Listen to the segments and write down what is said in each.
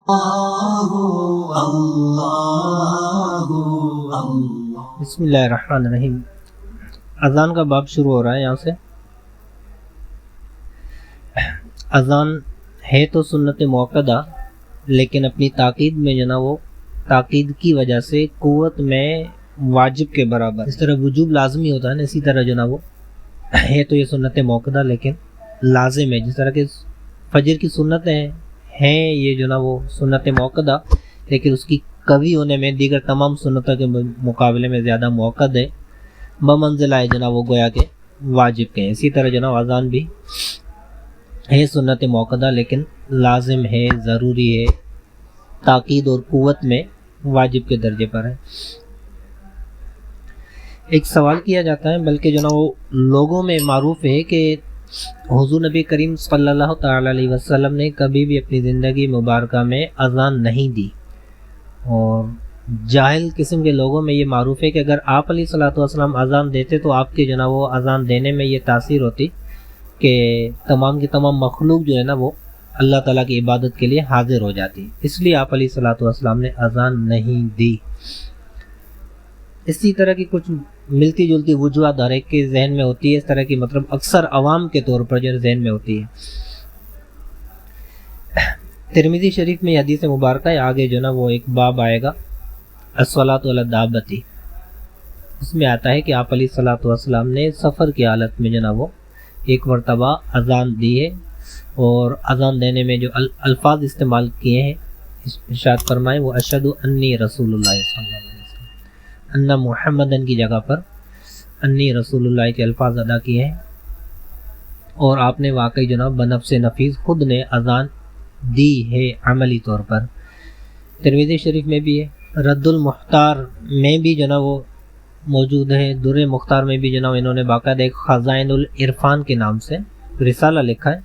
بسم اللہ الرحمن الرحیم۔ اذان کا باب شروع ہو رہا ہے۔ یہاں سے اذان ہے تو سنت موقدہ، لیکن اپنی تاکید میں جو نا وہ تاکید کی وجہ سے قوت میں واجب کے برابر، اس طرح وجوب لازمی ہوتا ہے نا، اسی طرح جو نا وہ ہے تو یہ سنت موقدہ لیکن لازم ہے۔ جس طرح کہ فجر کی سنتیں ہیں یہ جو نا وہ سنت موقدہ، لیکن اس کی قوی ہونے میں دیگر تمام سنتوں کے مقابلے میں زیادہ موقد ہے، بمنزلہ ہے جو نا وہ گویا کہ واجب کے ہیں۔ اسی طرح جو نا اذان بھی ہے سنت موقدہ لیکن لازم ہے، ضروری ہے، تاکید اور قوت میں واجب کے درجے پر ہے۔ ایک سوال کیا جاتا ہے، بلکہ جو نا وہ لوگوں میں معروف ہے کہ حضور نبی کریم صلی اللہ تعالی علیہ وسلم نے کبھی بھی اپنی زندگی مبارکہ میں اذان نہیں دی، اور جاہل قسم کے لوگوں میں یہ معروف ہے کہ اگر آپ علیہ الصلوۃ والسلام اذان دیتے تو آپ کے جو نا وہ اذان دینے میں یہ تاثیر ہوتی کہ تمام کی تمام مخلوق جو ہے نا وہ اللہ تعالیٰ کی عبادت کے لیے حاضر ہو جاتی، اس لیے آپ علیہ الصلوۃ والسلام نے اذان نہیں دی۔ اسی طرح کی کچھ ملتی جلتی وجوہات ہر ایک کے ذہن میں ہوتی ہے، اس طرح کی مطلب اکثر عوام کے طور پر جو ذہن میں ہوتی ہے۔ ترمذی شریف میں یہ حدیث مبارکہ ہے، آگے جو نا وہ ایک باب آئے گا الصلاۃ علی الدابۃ، اس میں آتا ہے کہ آپ علیہ الصلوۃ والسلام نے سفر کی حالت میں جو نا وہ ایک مرتبہ اذان دی ہے، اور اذان دینے میں جو الفاظ استعمال کیے ہیں ارشاد فرمائے وہ اشہد انی رسول اللہ صلی اللہ علیہ وسلم، ان محمدن کی جگہ پر انی رسول اللہ کے الفاظ ادا کیے ہیں، اور آپ نے واقعی جناب بنفس نفیس خود نے اذان دی ہے عملی طور پر۔ ترمذی شریف میں بھی ہے، رد المختار میں بھی جو نا وہ موجود ہے، در مختار میں بھی جو نا انہوں نے باقاعدہ ایک خزائن العرفان کے نام سے رسالہ لکھا ہے،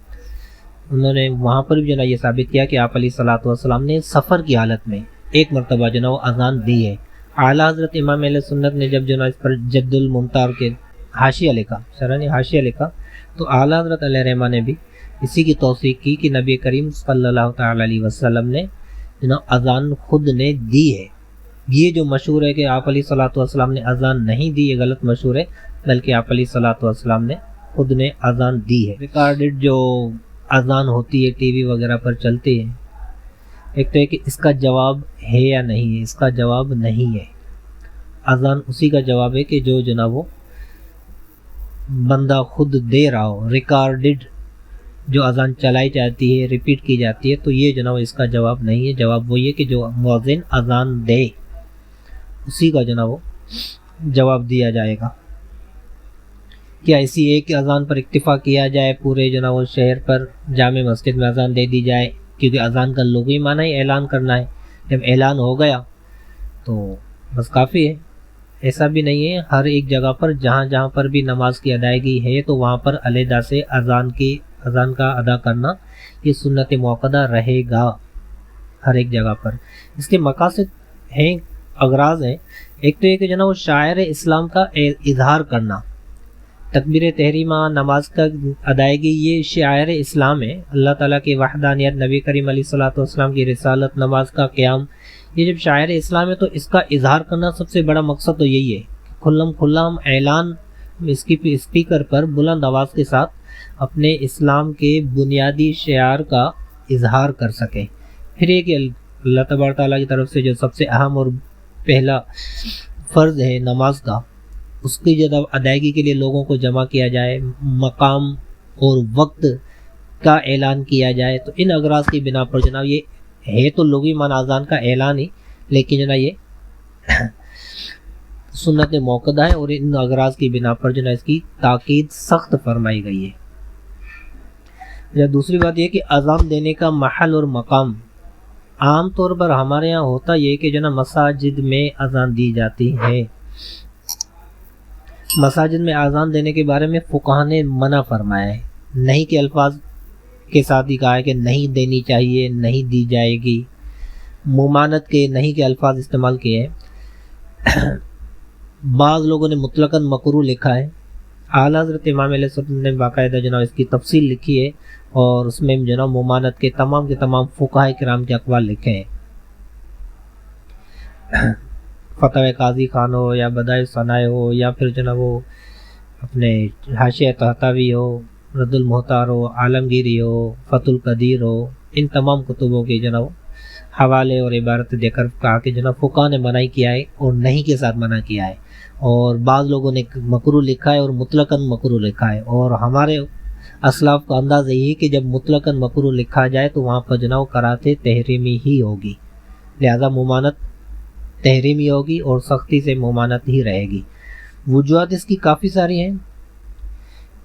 انہوں نے وہاں پر بھی جو نا یہ ثابت کیا کہ آپ علیہ الصلوۃ والسلام نے سفر کی حالت میں ایک مرتبہ جو نا وہ اذان دی ہے۔ اعلیٰ حضرت امام اہل سنت نے جب جو نا اس پر جد الممتار کے حاشیہ لکھا، شرحی حاشیہ لکھا، تو اعلیٰ حضرت علیہ رحمہ نے بھی اسی کی توثیق کی کہ نبی کریم صلی اللہ تعالی علیہ وسلم نے اذان خود نے دی ہے۔ یہ جو مشہور ہے کہ آپ علیہ الصلوۃ والسلام نے اذان نہیں دی، یہ غلط مشہور ہے، بلکہ آپ علیہ الصلوۃ والسلام نے خود نے اذان دی ہے۔ ریکارڈڈ جو اذان ہوتی ہے ٹی وی وغیرہ پر چلتی ہے، ایک تو ہے کہ اس کا جواب ہے یا نہیں ہے، اس کا جواب نہیں ہے۔ اذان اسی کا جواب ہے کہ جو جناب وہ بندہ خود دے رہا ہو، ریکارڈڈ جو اذان چلائی جاتی ہے، ریپیٹ کی جاتی ہے، تو یہ جناب اس کا جواب نہیں ہے۔ جواب وہی ہے کہ جو مؤذن اذان دے اسی کا جناب وہ جواب دیا جائے گا۔ کیا اسی ایک اذان پر اکتفا کیا جائے، پورے جناب وہ شہر پر جامع مسجد میں اذان دے دی جائے، کیونکہ اذان کا لغوی معنی ہی اعلان کرنا ہے، جب اعلان ہو گیا تو بس کافی ہے؟ ایسا بھی نہیں ہے، ہر ایک جگہ پر جہاں جہاں پر بھی نماز کی ادائیگی ہے تو وہاں پر علیحدہ سے اذان کا ادا کرنا یہ سنت موقدہ رہے گا ہر ایک جگہ پر۔ اس کے مقاصد ہیں، اغراض ہیں، ایک تو یہ کہ جناب وہ شاعر اسلام کا اظہار کرنا، تکبیر تحریمہ، نماز کا ادائیگی، یہ شاعر اسلام ہے، اللہ تعالیٰ کی وحدانیت، نبی کریم علیہ الصلوۃ والسلام کی رسالت، نماز کا قیام، یہ جب شاعر اسلام ہے تو اس کا اظہار کرنا سب سے بڑا مقصد تو یہی ہے، کھلم کھلا ہم اعلان اس کی اسپیکر پر بلند آواز کے ساتھ اپنے اسلام کے بنیادی شعار کا اظہار کر سکیں۔ پھر یہ کہ اللہ تبارک تعالیٰ کی طرف سے جو سب سے اہم اور پہلا فرض ہے نماز کا، اس کی جب ادائیگی کے لیے لوگوں کو جمع کیا جائے، مقام اور وقت کا اعلان کیا جائے، تو ان اغراض کی بنا پر جناب یہ ہے تو لغوی معنی اذان کا اعلان ہی، لیکن جناب یہ سنت موقدہ ہے، اور ان اغراض کی بنا پر جناب اس کی تاکید سخت فرمائی گئی ہے۔ یا دوسری بات یہ کہ اذان دینے کا محل اور مقام عام طور پر ہمارے یہاں ہوتا یہ کہ جناب مساجد میں اذان دی جاتی ہے۔ مساجد میں اذان دینے کے بارے میں فقہاء نے منع فرمایا ہے، نہیں کے الفاظ کے ساتھ ہی کہا ہے کہ نہیں دینی چاہیے، نہیں دی جائے گی، ممانعت کے نہیں کے الفاظ استعمال کیے ہیں۔ بعض لوگوں نے مطلقاً مکروہ لکھا ہے، اعلیٰ حضرت امام علیہ السلام نے باقاعدہ جناب اس کی تفصیل لکھی ہے، اور اس میں جو نا ممانت کے تمام فقہاء کرام کے اقوال لکھے ہیں. فتح قاضی خان ہو یا بدائع ثنائے ہو یا پھر جو نا وہ اپنے حاشیہ طحطاوی ہو، رد المحتار ہو، عالمگیری ہو، فتح القدیر ہو، ان تمام کتبوں کے جو نا وہ حوالے اور عبارت دے کر کہا کہ جو نا فقہاء نے منع کیا ہے اور نہیں کے ساتھ منع کیا ہے، اور بعض لوگوں نے مکروہ لکھا ہے اور مطلقاً مکروہ لکھا ہے. اور ہمارے اسلاف کا انداز یہی ہے کہ جب مطلقاً مکروہ لکھا جائے تو وہاں پر جو نا وہ قرأت تحریمی ہی ہوگی، لہذا ممانت تحریمی ہوگی اور سختی سے ممانت ہی رہے گی. وجوہات اس کی کافی ساری ہیں.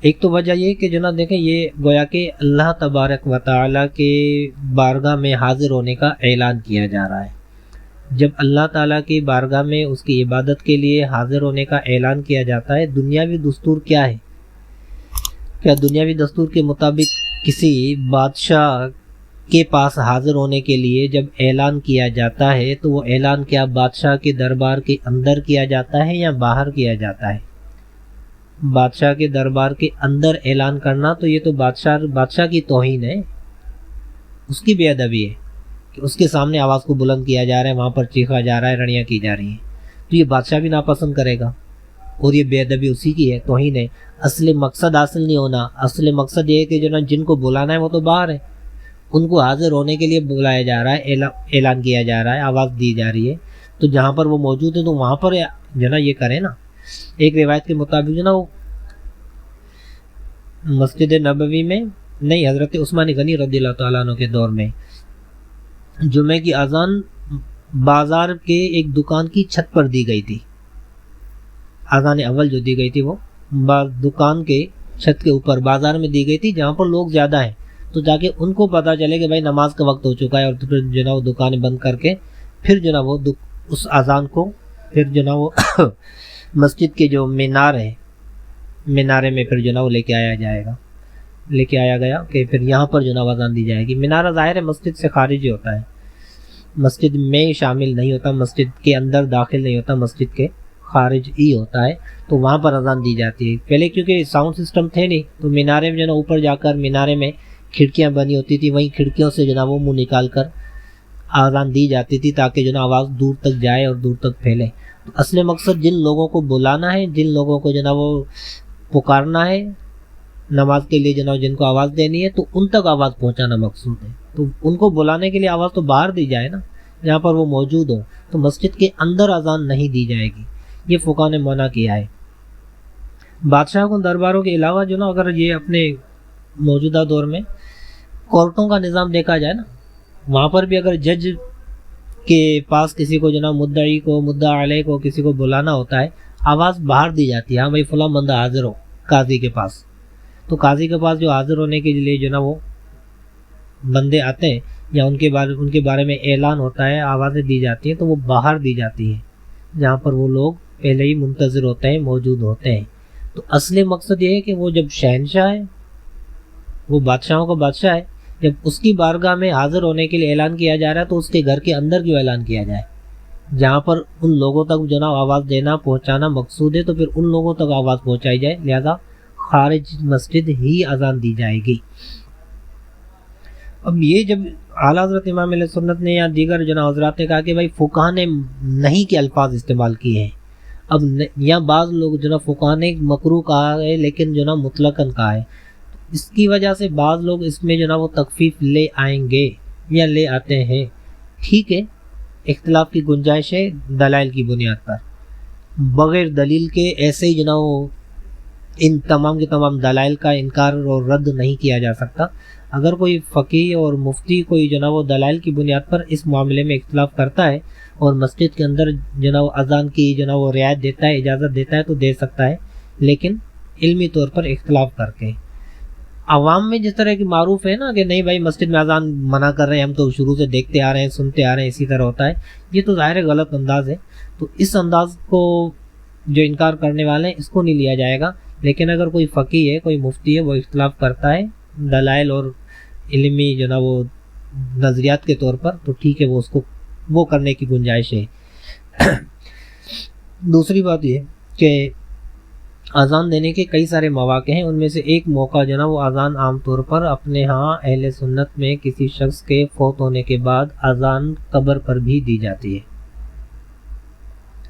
ایک تو وجہ یہ کہ جناب دیکھیں یہ گویا کہ اللہ تبارک و تعالیٰ کے بارگاہ میں حاضر ہونے کا اعلان کیا جا رہا ہے. جب اللہ تعالیٰ کی بارگاہ میں اس کی عبادت کے لیے حاضر ہونے کا اعلان کیا جاتا ہے، دنیاوی دستور کیا ہے؟ کیا دنیاوی دستور کے مطابق کسی بادشاہ کے پاس حاضر ہونے کے لیے جب اعلان کیا جاتا ہے تو وہ اعلان کیا بادشاہ کے دربار کے اندر کیا جاتا ہے یا باہر کیا جاتا ہے؟ بادشاہ کے دربار کے اندر اعلان کرنا تو یہ تو بادشاہ کی توہین ہے، اس کی بے ادبی ہے کہ اس کے سامنے آواز کو بلند کیا جا رہا ہے، وہاں پر چیخا جا رہا ہے، رڑیاں کی جا رہی ہیں، تو یہ بادشاہ بھی ناپسند کرے گا اور یہ بے ادبی اسی کی ہے، توہین ہے. اصل مقصد حاصل نہیں ہونا. اصل مقصد یہ ہے کہ جو نا جن کو بلانا ہے وہ تو باہر ہے، ان کو حاضر ہونے کے لیے بلایا جا رہا ہے، اعلان کیا جا رہا ہے، آواز دی جا رہی ہے، تو جہاں پر وہ موجود ہیں تو وہاں پر جو نا یہ کریں نا. ایک روایت کے مطابق جو نا وہ مسجد نبوی میں نہیں، حضرت عثمان غنی رضی اللہ تعالیٰ عنہ کے دور میں جمعے کی اذان بازار کے ایک دکان کی چھت پر دی گئی تھی. اذان اول جو دی گئی تھی وہ دکان کے چھت کے اوپر بازار میں دی گئی تھی جہاں پر لوگ زیادہ ہیں، تو جا کے ان کو پتہ چلے کہ بھائی نماز کا وقت ہو چکا ہے، اور پھر جو نا وہ دکانیں بند کر کے پھر جو نا وہ اس اذان کو پھر جو نا وہ مسجد کے جو مینارے میں پھر جو نا وہ لے کے آیا گیا کہ پھر یہاں پر جو نا اذان دی جائے گی. مینارہ ظاہر ہے مسجد سے خارج ہی ہوتا ہے، مسجد میں شامل نہیں ہوتا، مسجد کے اندر داخل نہیں ہوتا، مسجد کے خارج ہی ہوتا ہے، تو وہاں پر اذان دی جاتی ہے. پہلے کیونکہ ساؤنڈ سسٹم تھے نہیں تو مینارے میں جو نا اوپر جا کر مینارے میں کھڑکیاں بنی ہوتی تھی، وہیں کھڑکیوں سے جو نا وہ منہ نکال کر اذان دی جاتی تھی تاکہ جو نا آواز دور تک جائے اور دور تک پھیلے. تو اصل مقصد جن لوگوں کو بلانا ہے، جن لوگوں کو جو نا وہ پکارنا ہے نماز کے لیے، جو نا جن کو آواز دینی ہے، تو ان تک آواز پہنچانا مقصود ہے. تو ان کو بلانے کے لیے آواز تو باہر دی جائے نا جہاں پر وہ موجود ہوں، تو مسجد کے اندر اذان نہیں دی جائے گی، یہ فقہاء نے منع کیا ہے. بادشاہ کو درباروں کے علاوہ جو نا اگر یہ اپنے موجودہ دور میں کورٹوں کا نظام دیکھا جائے نا، وہاں پر بھی اگر جج کے پاس کسی کو جو نا مدعی کو، مدعا علیہ کو کسی کو بلانا ہوتا ہے، آواز باہر دی جاتی ہے، ہاں بھائی فلاں بندہ حاضر ہو قاضی کے پاس. تو قاضی کے پاس جو حاضر ہونے کے لیے جو نا وہ بندے آتے ہیں یا ان کے بارے میں اعلان ہوتا ہے، آوازیں دی جاتی ہیں، تو وہ باہر دی جاتی ہیں جہاں پر وہ لوگ پہلے ہی منتظر ہوتے ہیں، موجود ہوتے ہیں. تو اصل مقصد یہ ہے کہ وہ جب شہنشاہ ہے، وہ بادشاہوں کا بادشاہ ہے، جب اس کی بارگاہ میں حاضر ہونے کے لیے اعلان کیا جا رہا ہے تو اس کے گھر کے اندر جو اعلان کیا جائے، جہاں پر ان لوگوں تک جو نا آواز دینا پہنچانا مقصود ہے، تو پھر ان لوگوں تک آواز پہنچائی جائے، لہذا خارج مسجد ہی اذان دی جائے گی. اب یہ جب اعلیٰ حضرت امام علیہ سنت نے یا دیگر جناب حضرات نے کہا کہ بھائی فقہاء نے نہیں کے الفاظ استعمال کیے ہیں، اب یا بعض لوگ جو نا فقہاء نے مکروہ کہا ہے لیکن جو نا مطلقاً کہا ہے، اس کی وجہ سے بعض لوگ اس میں جو نا وہ تخفیف لے آئیں گے یا لے آتے ہیں. ٹھیک ہے، اختلاف کی گنجائش ہے دلائل کی بنیاد پر، بغیر دلیل کے ایسے ہی جو نا وہ ان تمام کے تمام دلائل کا انکار اور رد نہیں کیا جا سکتا. اگر کوئی فقیہ اور مفتی کوئی جو نا وہ دلائل کی بنیاد پر اس معاملے میں اختلاف کرتا ہے اور مسجد کے اندر جو نا وہ اذان کی جو نا وہ رعایت دیتا ہے، اجازت دیتا ہے، تو دے سکتا ہے، لیکن علمی طور پر اختلاف کر کے. عوام میں جس طرح کی معروف ہے نا کہ نہیں بھائی مسجد میں اذان منع کر رہے ہیں، ہم تو شروع سے دیکھتے آ رہے ہیں، سنتے آ رہے ہیں، اسی طرح ہوتا ہے، یہ تو ظاہر غلط انداز ہے. تو اس انداز کو جو انکار کرنے والے ہیں اس کو نہیں لیا جائے گا. لیکن اگر کوئی فقیہ ہے، کوئی مفتی ہے، وہ اختلاف کرتا ہے دلائل اور علمی جو نا وہ نظریات کے طور پر، تو ٹھیک ہے، وہ اس کو وہ کرنے کی گنجائش ہے. دوسری بات یہ کہ اذان دینے کے کئی سارے مواقع ہیں، ان میں سے ایک موقع جو نا وہ اذان عام طور پر اپنے ہاں اہل سنت میں کسی شخص کے فوت ہونے کے بعد اذان قبر پر بھی دی جاتی ہے۔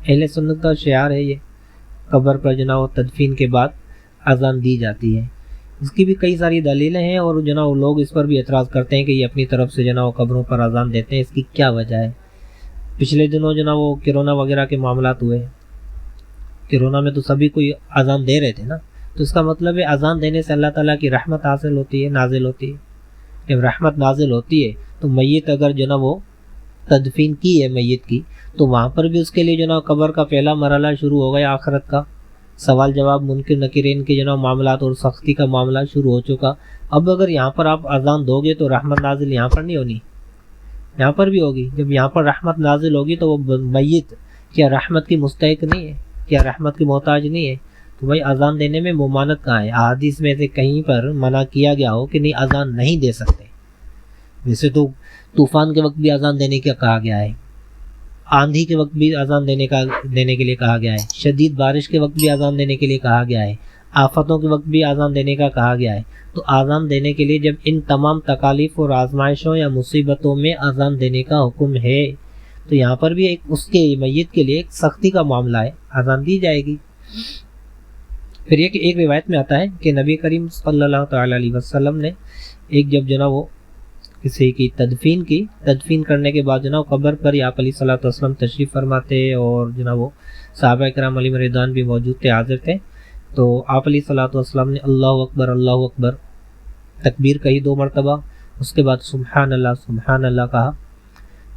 اہل سنت کا شعار ہے یہ، قبر پر جو نا وہ تدفین کے بعد اذان دی جاتی ہے۔ اس کی بھی کئی ساری دلیلیں ہیں، اور جو نا وہ لوگ اس پر بھی اعتراض کرتے ہیں کہ یہ اپنی طرف سے جو نا وہ قبروں پر اذان دیتے ہیں، اس کی کیا وجہ ہے؟ پچھلے دنوں جو نا وہ کرونا وغیرہ کے معاملات ہوئے، کرونا میں تو سبھی کوئی اذان دے رہے تھے نا، تو اس کا مطلب ہے اذان دینے سے اللہ تعالیٰ کی رحمت حاصل ہوتی ہے، نازل ہوتی ہے۔ جب رحمت نازل ہوتی ہے تو میت اگر جو نا وہ تدفین کی ہے میت کی، تو وہاں پر بھی اس کے لیے جو نا قبر کا پہلا مرحلہ شروع ہو گیا، آخرت کا سوال جواب، منکر نکیرین کے جو نا معاملات اور سختی کا معاملہ شروع ہو چکا۔ اب اگر یہاں پر آپ اذان دو گے تو رحمت نازل یہاں پر نہیں ہونی، یہاں پر بھی ہوگی۔ جب یہاں پر رحمت نازل ہوگی تو وہ میت کیا رحمت کی مستحق نہیں ہے؟ کیا رحمت کی محتاج نہیں ہے؟ تو بھائی اذان دینے میں ممانعت کہاں ہے؟ احادیث میں سے کہیں پر منع کیا گیا ہو کہ نہیں اذان نہیں دے سکتے؟ ویسے تو طوفان کے وقت بھی اذان دینے کا کہا گیا ہے، آندھی کے وقت بھی اذان دینے کے لیے کہا گیا ہے، شدید بارش کے وقت بھی اذان دینے کے لیے کہا گیا ہے، آفتوں کے وقت بھی اذان دینے کا کہا گیا ہے۔ تو اذان دینے کے لیے جب ان تمام تکالیف اور آزمائشوں یا مصیبتوں میں اذان دینے کا حکم ہے، تو یہاں پر بھی ایک اس کے میت کے لیے ایک سختی کا معاملہ ہے، اذان دی جائے گی۔ پھر یہ کہ ایک روایت میں آتا ہے کہ نبی کریم صلی اللہ تعالی علیہ وسلم نے ایک جب جو نا وہ کسی کی تدفین کرنے کے بعد جو نا قبر پر آپ علیہ الصلوۃ والسلام تشریف فرماتے، اور جو نا وہ صحابہ کرام علیہ رضوان بھی موجود تھے، حاضر تھے، تو آپ علیہ الصلوۃ والسلام نے اللہ اکبر تکبیر کہی 2 مرتبہ، اس کے بعد سبحان اللہ کہا۔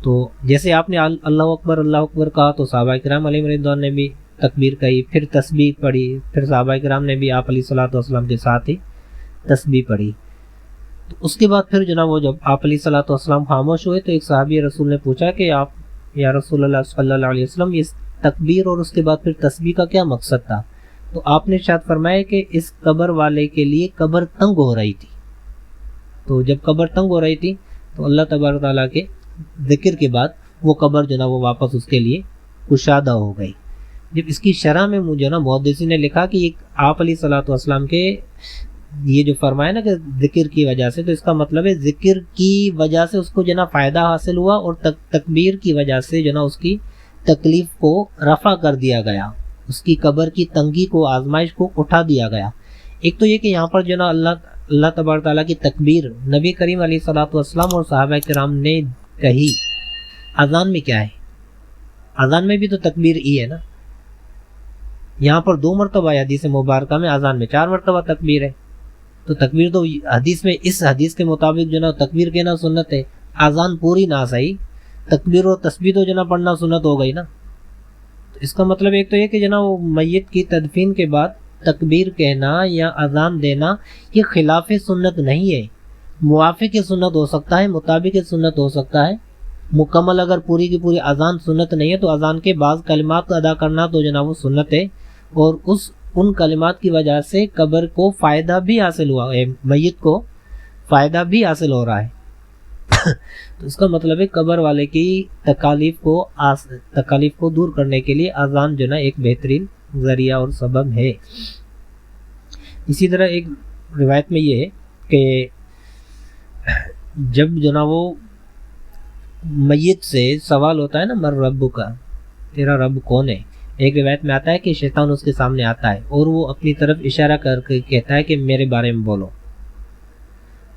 تو جیسے آپ نے اللہ اکبر کہا تو صحابہ کرام علیہ رضوان نے بھی تکبیر کہی، پھر تسبیح پڑھی، پھر صحابہ کرام نے بھی آپ علیہ الصلوۃ والسلام کے ساتھ ہی تسبیح پڑھی۔ تو اس کے بعد پھر جو نا وہ جب آپ علیہ الصلوۃ والسلام خاموش ہوئے تو ایک صحابی رسول نے پوچھا کہ آپ یا رسول اللہ صلی اللہ علیہ وسلم اس تکبیر اور اس کے بعد پھر تسبیح کا کیا مقصد تھا؟ تو آپ نے ارشاد فرمایا کہ اس قبر والے کے لیے قبر تنگ ہو رہی تھی، تو جب قبر تنگ ہو رہی تھی تو اللہ تبارک تعالیٰ کے ذکر کے بعد وہ قبر جو نا وہ واپس اس کے لیے کشادہ ہو گئی۔ جب اس کی شرح میں مجھے نا محدثین نے لکھا کہ آپ علیہ الصلوۃ والسلام کے یہ جو فرمایا نا کہ ذکر کی وجہ سے، تو اس کا مطلب ہے ذکر کی وجہ سے اس کو جو نا فائدہ حاصل ہوا، اور تکبیر کی وجہ سے جو نا اس کی تکلیف کو رفع کر دیا گیا، اس کی قبر کی تنگی کو، آزمائش کو اٹھا دیا گیا۔ ایک تو یہ کہ یہاں پر جو نا اللہ تبارک تعالیٰ کی تکبیر نبی کریم علیہ الصلوۃ والسلام اور صحابہ کرام نے کہی۔ اذان میں کیا ہے؟ اذان میں بھی تو تکبیر ہی ہے نا، یہاں پر 2 مرتبہ حدیث مبارکہ میں، اذان میں 4 مرتبہ تکبیر ہے۔ تو تکبیر تو حدیث میں، اس حدیث کے مطابق جو نا تکبیر کہنا سنت ہے، اذان پوری نہ صحیح، تکبیر و تسبیح تو جو نا پڑھنا سنت ہو گئی نا۔ تو اس کا مطلب ایک تو یہ کہ جو نا وہ میت کی تدفین کے بعد تکبیر کہنا یا اذان دینا یہ خلاف سنت نہیں ہے، موافق سنت ہو سکتا ہے، مطابق سنت ہو سکتا ہے۔ مکمل اگر پوری کی پوری اذان سنت نہیں ہے تو اذان کے بعض کلمات ادا کرنا تو جو نا وہ سنت ہے، اور ان کلمات کی وجہ سے قبر کو فائدہ بھی حاصل ہوا ہے، میت کو فائدہ بھی حاصل ہو رہا ہے۔ تو اس کا مطلب ہے قبر والے کی تکالیف کو دور کرنے کے لیے اذان جو نا ایک بہترین ذریعہ اور سبب ہے۔ اسی طرح ایک روایت میں یہ ہے کہ جب جو نا وہ میت سے سوال ہوتا ہے نا مر رب کا، تیرا رب کون ہے، ایک روایت میں آتا ہے کہ شیطان اس کے سامنے آتا ہے اور وہ اپنی طرف اشارہ کر کے کہتا ہے کہ میرے بارے میں بولو۔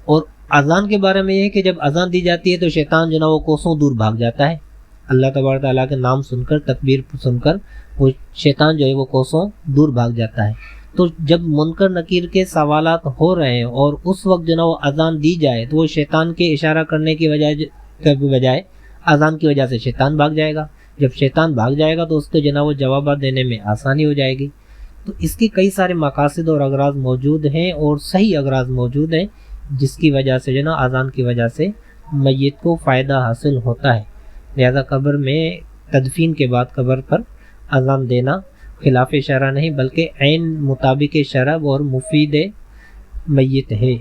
اور اذان کے بارے میں یہ ہے کہ جب اذان دی جاتی ہے تو شیطان جو نا وہ کوسوں دور بھاگ جاتا ہے، اللہ تبارک تعالیٰ کے نام سن کر، تکبیر سن کر وہ شیطان جو ہے وہ کوسوں دور بھاگ جاتا ہے۔ تو جب منکر نکیر کے سوالات ہو رہے ہیں اور اس وقت جو نا وہ اذان دی جائے تو وہ شیطان کے اشارہ کرنے کی بجائے اذان کی وجہ سے شیطان بھاگ جائے گا۔ جب شیطان بھاگ جائے گا تو اس کے جو نا وہ جوابات دینے میں آسانی ہو جائے گی۔ تو اس کے کئی سارے مقاصد اور اغراض موجود ہیں، اور صحیح اغراض موجود ہیں، جس کی وجہ سے جو نا اذان کی وجہ سے میت کو فائدہ حاصل ہوتا ہے۔ لہذا قبر میں تدفین کے بعد قبر پر اذان دینا خلاف شرع نہیں بلکہ عین مطابق شرع اور مفید میت ہے۔